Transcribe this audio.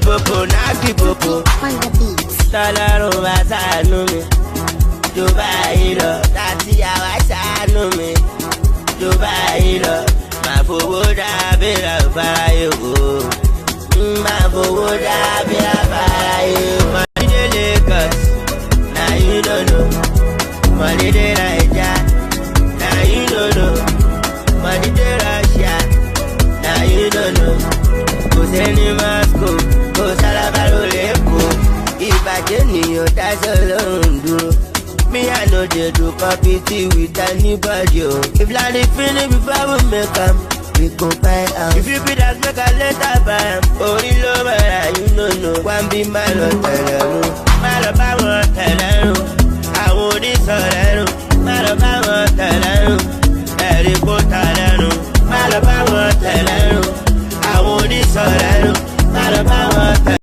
Popo, knock the popo. On the beat. Tọ́lọ́run bá ṣàánú mi. Tó báyìí lọ, láti àwa ṣàánú mi. Tó báyìí lọ, máa fowó dábìrà fáráyé o. Máa fowó dábìrà fáráyé o. Money dey Lagos, na you no know. Money dey Naija, na you no know. Money dey Russia, na you no know. Kò sẹ́ni Moscow, kò sálábà ló lè kó. Ìbàjẹ́ nìyẹn dáṣọ lọ́rùn dúró. Me I know they do compete with anybody. Oh. If like the finish before we make am, we go buy am. If you be that make a later buy am. Orí ló bẹ̀rẹ̀ you no know. Wọ́n bí má lọ tẹ̀lé rún. Má lọ bá wọn tẹ̀lé rún. Àwọn onísọ̀rẹ́ rún. Má lọ bá wọn tẹ̀lé rún. Ẹ̀rí kó tẹ̀lé rún. Má lọ bá wọn tẹ̀lé